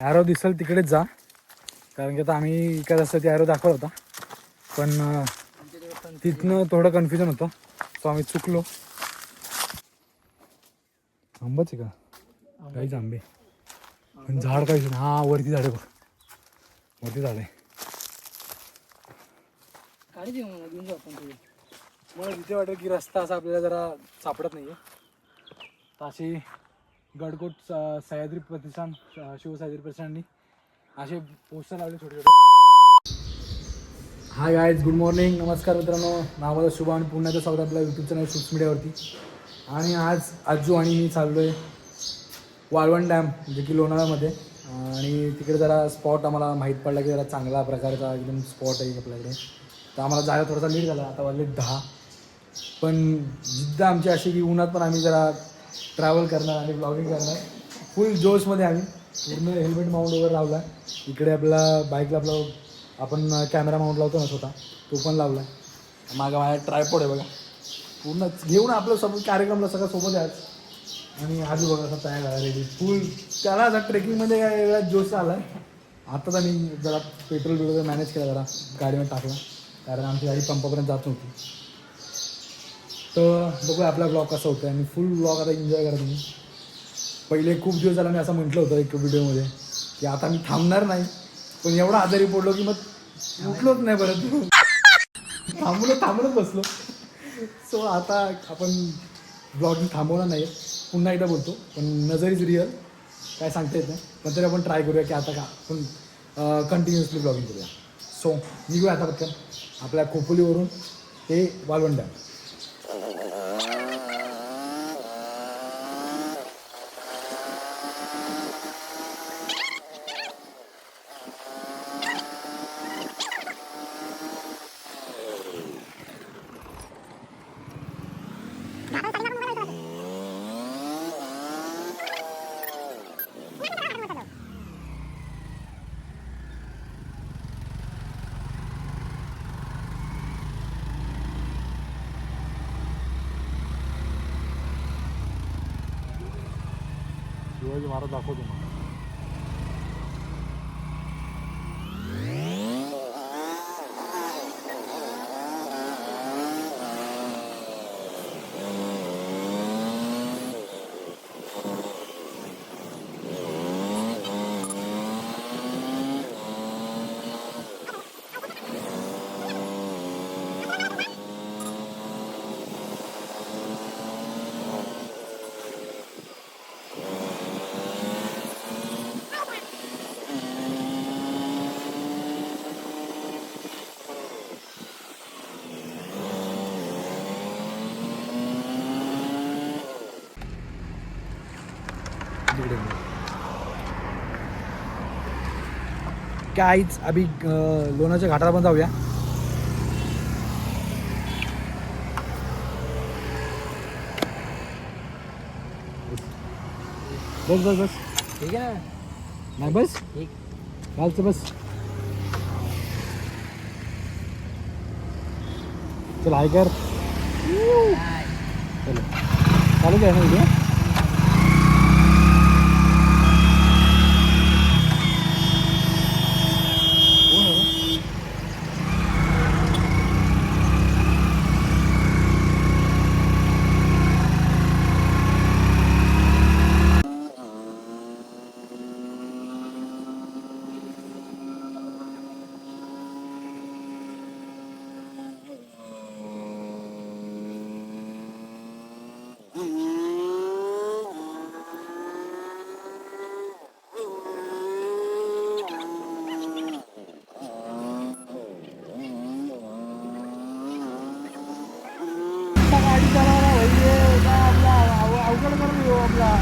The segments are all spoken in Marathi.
ॲरो दिसेल तिकडेच जा, कारण की आता आम्ही इकडे असतं ते ॲरो दाखवत होता, पण तिथनं थोडं कन्फ्युजन होतं, तो आम्ही चुकलो. आंबाच आहे का? काहीच आंबे, पण झाड काहीच नाही. हा वरती झाड आहे बघ, वरती झाड आहे. मला तिथे वाटेल की रस्ता असा आपल्याला जरा सापडत नाही आहे. अशी गडकोट सह्याद्री प्रतिष्ठान, शिवसह्याद्री प्रतिष्ठाननी असे पोस्टर लावले छोटे छोटे. हाय गाईज, गुड मॉर्निंग, नमस्कार मित्रांनो. नावाला शुभ आणि पुण्याचं स्वागत आपल्या यूट्यूब चॅनल शूट्स मीडियावरती. आणि आज आजू आणि मी चाललो आहे वाळवण डॅम, जे की लोणावळ्यामध्ये. आणि तिकडे जरा स्पॉट आम्हाला माहीत पडला की जरा चांगला प्रकारचा एकदम स्पॉट आहे आपल्याकडे. तर आम्हाला जायला थोडासा लेट झाला, आता वाजले 10. पण जिद्द आमची अशी की उन्हात पण आम्ही जरा ट्रॅव्हल करणार आणि ब्लॉगिंग करणार. फुल जोशमध्ये आम्ही पूर्ण हेल्मेट माउंट वगैरे लावला. इकडे आपला बाईकला आपला आपण कॅमेरा माउंट लावतो ना स्वतः, तो पण लावला. मागं माझ्या ट्रायपॉड आहे बघा, पूर्ण घेऊन आपलं सब कार्यक्रमला सगळं सोबत आहे आज. आणि आजू बघा असं तयार झाला रेडी फुल. त्याला आता ट्रेकिंगमध्ये काय वेगळा जोश आला आहे. आत्ताच आम्ही जरा पेट्रोल वगैरे मॅनेज केला, जरा गाडीमध्ये टाकला, कारण आमची गाडी पंपापर्यंत जात नव्हती. तर बघूया आपला ब्लॉग कसा होता आणि फुल ब्लॉग आता एन्जॉय करा तुम्ही. पहिले खूप दिवस झाला मी असं म्हटलं होतं एक व्हिडिओमध्ये की आता मी थांबणार नाही, पण एवढा आजारी पडलो की मग उठलोच नाही परत. थांबूनच बसलो. सो आता आपण ब्लॉगिंग थांबवणार नाही, पुन्हा एकदा बोलतो, पण नजर इज रिअल, काय सांगता येत नाही. पण तरी आपण ट्राय करूया की आता का आपण कंटिन्युअसली ब्लॉगिंग करूया. सो निघूया आता पटकन आपल्या खोपोलीवरून ते वाळवण डॅम. शिवाजी महाराज दाखवतो मला. काहीच अभि लोणाच्या घाटाला पण जाऊया. बस बस बस, ठीक आहे ना? नाही बस ठीक, कालचं बस. चल हाय कर, चलो चालू काय ना व्हिडिओ. अवघड करून आपला.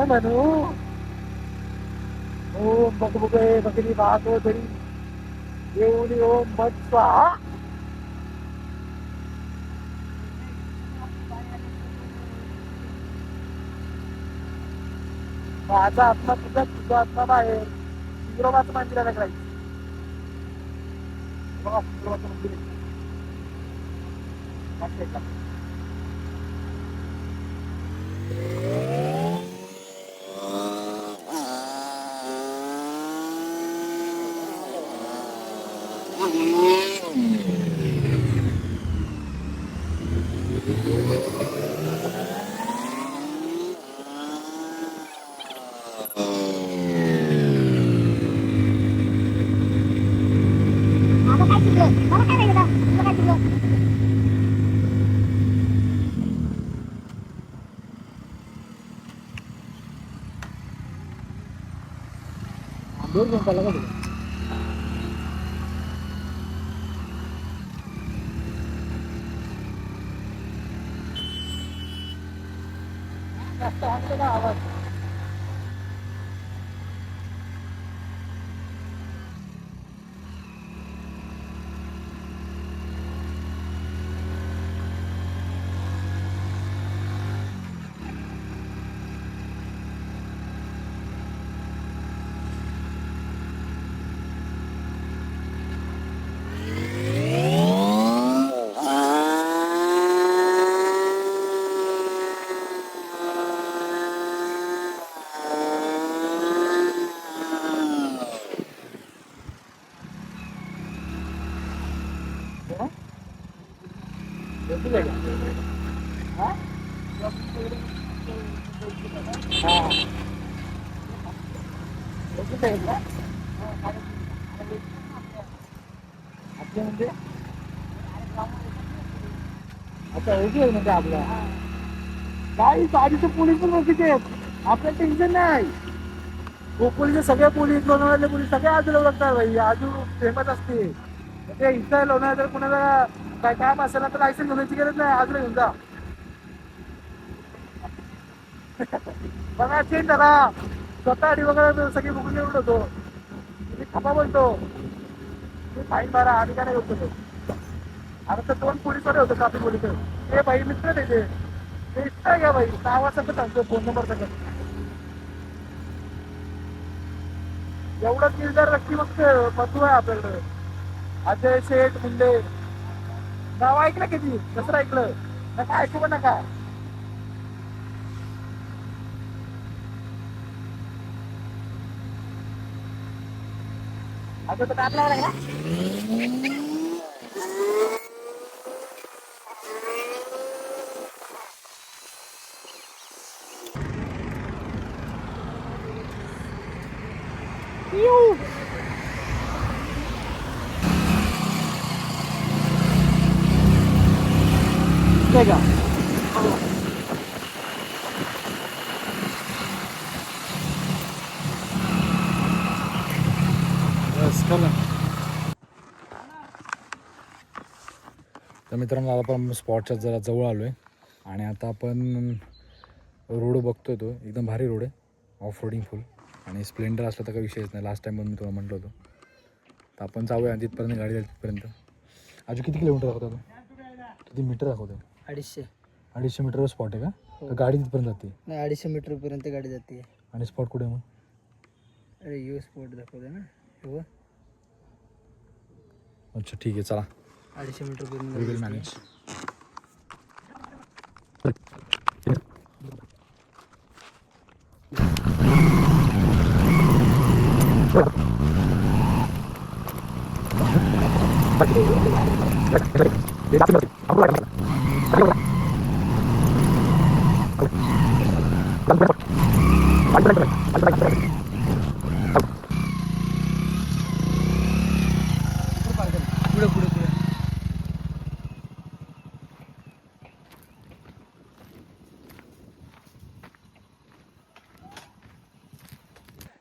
म्हणू ओम बकबुके बकरी भागो तरी येऊन ओम मत स्वाहा. माझा आत्मा तुझा तुझा आत्मा बाहेर शिवराबाचं मंदिराला करायचं. बघा शिवराबाचं मंदिर आहे. मागच्या साईडला. दोन मिनिटाला का तुला? जास्त हॉर्न ना आवाज. अच्छा ओके म्हणजे आपला काही आधीचे पोलीस पण ओळखीचे आहेत. आपलं टेन्शन नाही. पोलीस सगळे पोलीस लोणावळ्यातले पोलीस सगळे आजूला ओळखतात भाई. आजू फेमस असते. ते इथं लोणावळ्यात जर कुणाला काय काम असेल तर लायसन्स घेण्याची गरज नाही. आजूला घेऊन जा. बघा चेंज झाला. स्वतः आधी वगैरे सगळी बघून येऊन होतो. मी खपा बोलतो. मी फाईन मारा आम्ही काय नाही होतो. आता तर 2 पोलीसवाले होते ट्रॅफिक पोलीस. ते भाई मित्र त्याचे ते इष्टा घ्या भाई. नावा सगळं सांगतो फोन नंबर सगळं. एवढं किलदार व्यक्ती मग बंधू आहे आपल्याकडे. अजय शेठ मुंडे नाव ऐकलं किती कसं ऐकलं नका ऐकू पण नका. आता तर टाकला ना का तर मित्रांनो आता आपण स्पॉटच्या जरा जवळ आलो आहे आणि आता आपण रोड बघतोय. तो एकदम भारी रोड आहे. ऑफ रोडिंग फुल आणि स्प्लेंडर असलं तर काही विषयच नाही. लास्ट टाइम पण मी तुला म्हटलं होतं. तर आपण जाऊया तिथपर्यंत गाडी जाईल तिथपर्यंत. अजून किती किलोमीटर दाखवतो? किती मीटर दाखवतो? 250 मीटरवर स्पॉट आहे का? तर गाडी तिथपर्यंत जाते? नाही 250 मीटरपर्यंत गाडी जाते. आणि स्पॉट कुठे मग? अरे यू स्पॉट दाखवतो ना हो. अच्छा ठीक आहे चला. 250 मीटरपर्यंत वी विल मॅनेज.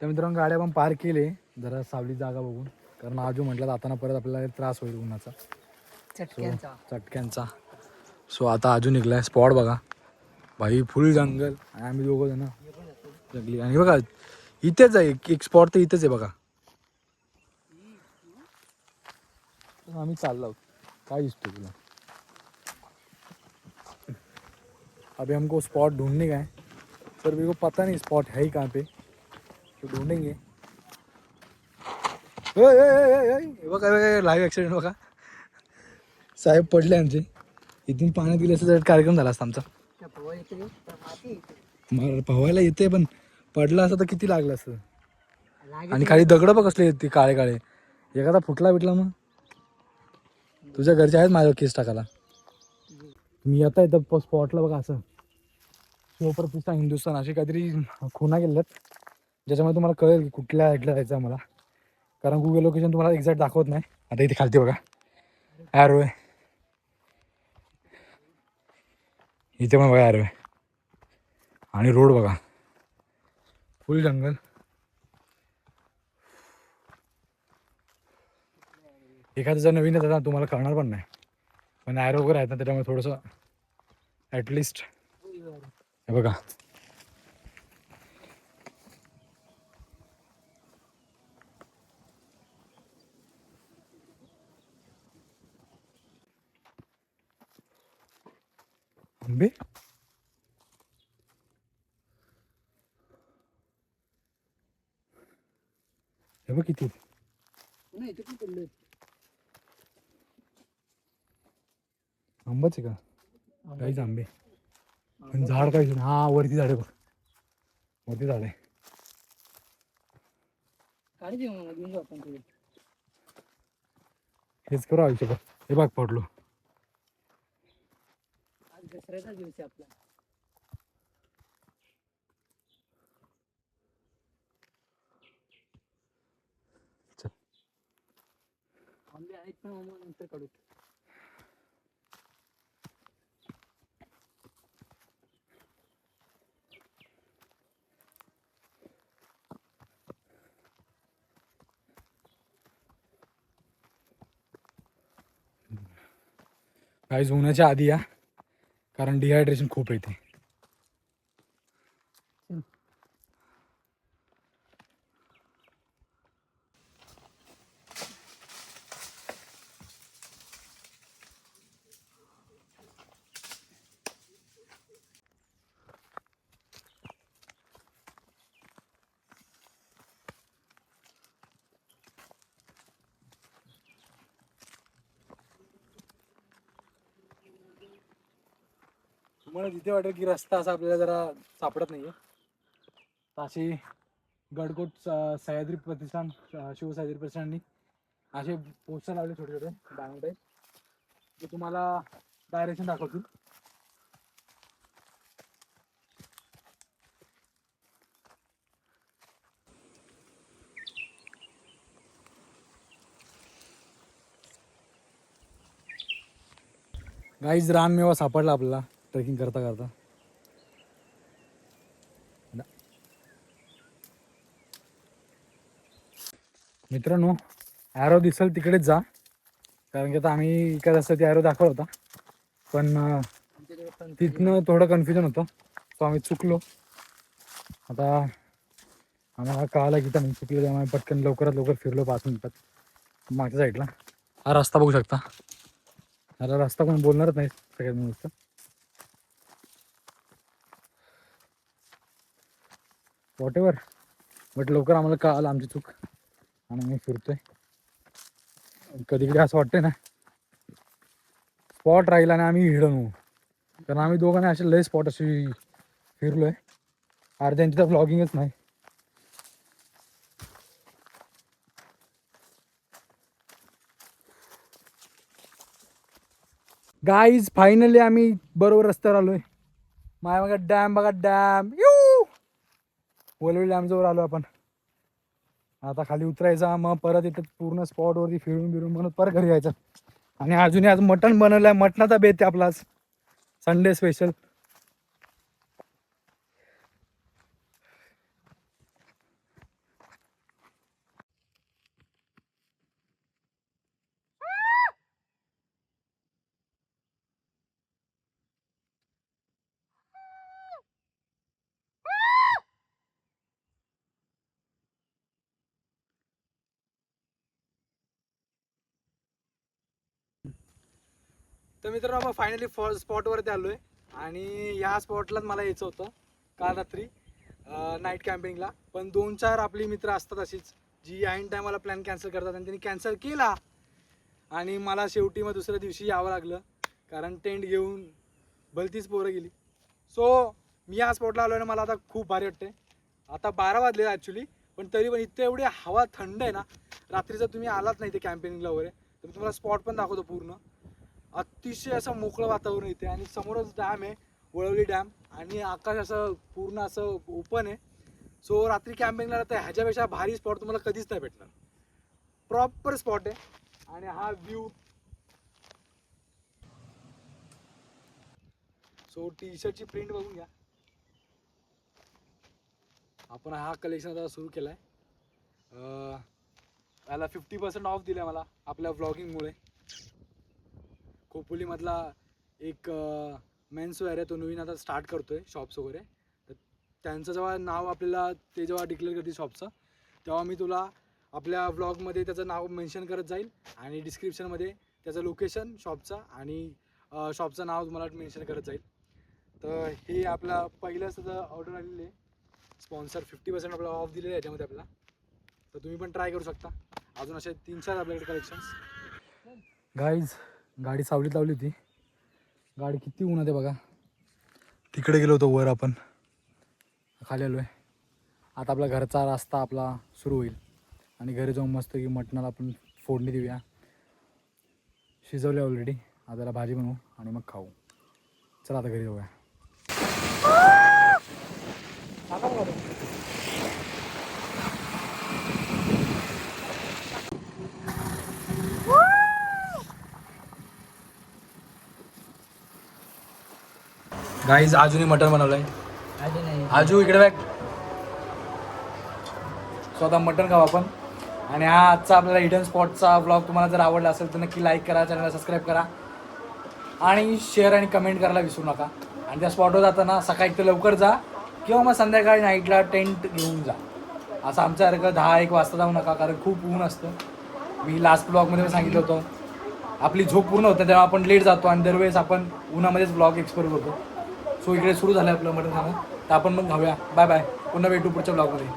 तर मित्रांनो गाड्या पण पार्क केले जरा सावली जागा बघून. कारण आजू म्हटलं जाताना परत आपल्याला त्रास होईल उन्हाचा चटक्यांचा. सो आता आजू निघलाय. स्पॉट बघा भाई फुल जंगल आणि आम्ही दोघं जण जंगली. आणि बघा इथेच आहे एक स्पॉट तर इथेच आहे बघा. आम्ही चाललो आहोत. काय दिसतो तुला? अभी हमको स्पॉट ढूंढने का है सर. मेरे को पता नहीं स्पॉट है ही कहाँ पे, तो ढूंढेंगे. बघा लाईव्ह ॲक्सिडेंट बघा. साहेब पडले आमचे. इथून पाण्यात गेले असं जर कार्यक्रम झाला असता आमचा. त्या पोहा येते तर माती येते. मला पोहायला येते पण पडलं असतं तर किती लागलं असतं. लागेल आणि खाली दगड बघ कसले ते काळे काळे. एखादा फुटला बिटला मग तुझ्या घरचे आहेत माझ्यावर केस टाकायला. मी आता इथं स्पॉटला बघा असं शिवप्रतिष्ठा हिंदुस्थान असे काहीतरी खुणा गेल्यात, ज्याच्यामुळे तुम्हाला कळेल की कुठल्या साईडला जायचं आहे मला. कारण गुगल लोकेशन तुम्हाला एक्झॅक्ट दाखवत नाही. आता इथे खालती बघा ॲरो आहे. इथे पण बघा ॲरो आहे. आणि रोड बघा फुल जंगल. एखादं जर नवीन येतं ना तुम्हाला कळणार पण नाही, पण ॲरो वगैरे आहेत ना त्याच्यामुळे थोडंसं ॲटलिस्ट. हे बघा आंबे. हे बघ किती नाही ते पण पडले. आंबाच आहे का? काहीच आंबे पण झाड काहीच नाही. हा वरती झाड आहे बघ, वरती झाड आहे. काढते मग घेऊन जाऊ आपण तिथे. हेच करू आयुष्यभर. हे बघ पडलो. आज दसऱ्याचा दिवस आहे आपला. चल. आंबे आहेत पण मग नंतर काढू. काहीच होण्याच्या आधी या, कारण डिहायड्रेशन खूप येते. तुम्हाला जिथे वाटेल की रस्ता असा आपल्याला जरा सापडत नाहीये, तर अशी गडकोट सह्याद्री प्रतिष्ठान शिवसह्याद्री प्रतिष्ठाननी असे पोस्टर लावले छोटे छोटे डायमंड टाईप, जे तुम्हाला डायरेक्शन दाखवतील. गाईज रानमेवा सापडला आपल्याला ट्रेकिंग करता करता. मित्रांनो ॲरो दिसेल तिकडेच जा, कारण की आता आम्ही इकडे असतं ते ॲरो दाखवला होता, पण तिथनं थोडं कन्फ्युजन होतं, सो आम्ही चुकलो. आता आम्हाला कळालं की तर चुकलं, त्यामुळे पटकन लवकरात लवकर फिरलो 5 मिनिटात मागच्या साईडला. हा रस्ता बघू शकता. ह्याला रस्ता कोण बोलणारच नाही सगळ्यात मोठं. वॉट एव्हर, बट लवकर आम्हाला कळालं आमची चूक आणि आम्ही फिरतोय. कधी कधी असं वाटतंय ना स्पॉट राहिला आणि आम्ही हिडन होऊ, कारण आम्ही दोघांनी असे लय स्पॉट अशी फिरलोय, अर्ध्यांची तर व्लॉगिंगच नाही. गाईज फायनली आम्ही बरोबर रस्त्यावर आलोय. माय बघा डॅम, बघा डॅम. वलवली डॅमजवळ आलो आपण. आता खाली उतरायचा, मग परत इथं पूर्ण स्पॉटवरती फिरून बिरून म्हणून परत घरी जायचं. आणि अजूनही आज मटण बनवलंय, मटणाचा बेत आहे आपला आज संडे स्पेशल. तर मित्रांनो आपण फायनली स्पॉटवरती आलो आहे आणि ह्या स्पॉटलाच मला यायचं होतं काल रात्री नाईट कॅम्पिंगला. पण 2-4 आपली मित्र असतात अशीच जी ऐन टायमाला प्लॅन कॅन्सल करतात आणि त्यांनी कॅन्सल केला आणि मला शेवटी मग दुसऱ्या दिवशी यावं लागलं कारण टेंट घेऊन भलतीच पोरं गेली. सो मी या स्पॉटला आलो आहे मला आता खूप भारी वाटते. आता 12 वाजले ॲक्च्युली, पण तरी पण इथे एवढी हवा थंड आहे ना. रात्रीचं तुम्ही आलात नाही इथे कॅम्पेनिंगला वगैरे तर मी तुम्हाला स्पॉट पण दाखवतो. पूर्ण अतिशय असं मोकळं वातावरण इथे आणि समोरच डॅम आहे, वळवली डॅम, आणि आकाश असं पूर्ण असं ओपन आहे. सो रात्री कॅम्पिंगला तर ह्याच्यापेक्षा भारी स्पॉट तुम्हाला कधीच नाही भेटणार. प्रॉपर स्पॉट आहे आणि हा व्ह्यू. सो टी शर्टची प्रिंट बघून घ्या. आपण हा कलेक्शन आता सुरू केला आहे. याला 50% ऑफ दिलं आहे मला आपल्या व्लॉगिंगमुळे. खोपोलीमधला एक मेन्सवेअर आहे तो नवीन आता स्टार्ट करतो आहे शॉप्स वगैरे. तर त्यांचं जेव्हा नाव आपल्याला ते जेव्हा डिक्लेअर करतील शॉपचं तेव्हा मी तुला आपल्या व्लॉगमध्ये त्याचं नाव मेन्शन करत जाईल आणि डिस्क्रिप्शनमध्ये त्याचं लोकेशन शॉपचं आणि शॉपचं नाव तुम्हाला मेन्शन करत जाईल. तर हे आपला पहिलंच त्याचं ऑर्डर आलेली आहे. स्पॉन्सर 50% आपल्याला ऑफ दिलेलं आहे याच्यामध्ये आपल्याला. तर तुम्ही पण ट्राय करू शकता. अजून असे 3-4 आपल्याकडे कलेक्शन्स. गाईज गाडी सावलीत लावली होती. गाडी किती ऊन आहे बघा. तिकडे गेलो होतो वर, आपण खाली आलो आहे. आता आपला घरचा रस्ता आपला सुरू होईल आणि घरी जाऊन मस्त की मटणाला आपण फोडणी देऊया. शिजवले ऑलरेडी. आता त्याला भाजी बनवू आणि मग खाऊ. चला आता घरी जाऊया. गाईज आजूने मटण बनवलंय. आजू इकडे बॅग. स्वतः मटण खाऊ आपण. आणि हा आजचा आपल्याला हिडन स्पॉटचा ब्लॉग तुम्हाला जर आवडला असेल तर नक्की लाईक करा, चॅनलला सबस्क्राईब करा आणि शेअर आणि कमेंट करायला विसरू नका. आणि त्या स्पॉटवर जाताना सकाळी तर लवकर जा किंवा मग संध्याकाळी नाईटला टेंट घेऊन जा. असं आमच्यासारखं 10-1 वाजता जाऊ नका कारण खूप ऊन असतं. मी लास्ट ब्लॉगमध्ये सांगितलं होतं आपली झोप पूर्ण होतं तेव्हा आपण लेट जातो आणि दरवेळेस आपण उन्हामध्येच ब्लॉग एक्सप्लोर करतो. सो इकडे सुरू झालं आपलं मटण खाणं. तर आपण मग खाऊया. Bye bye. पुन्हा भेटू पुढच्या ब्लॉगमध्ये.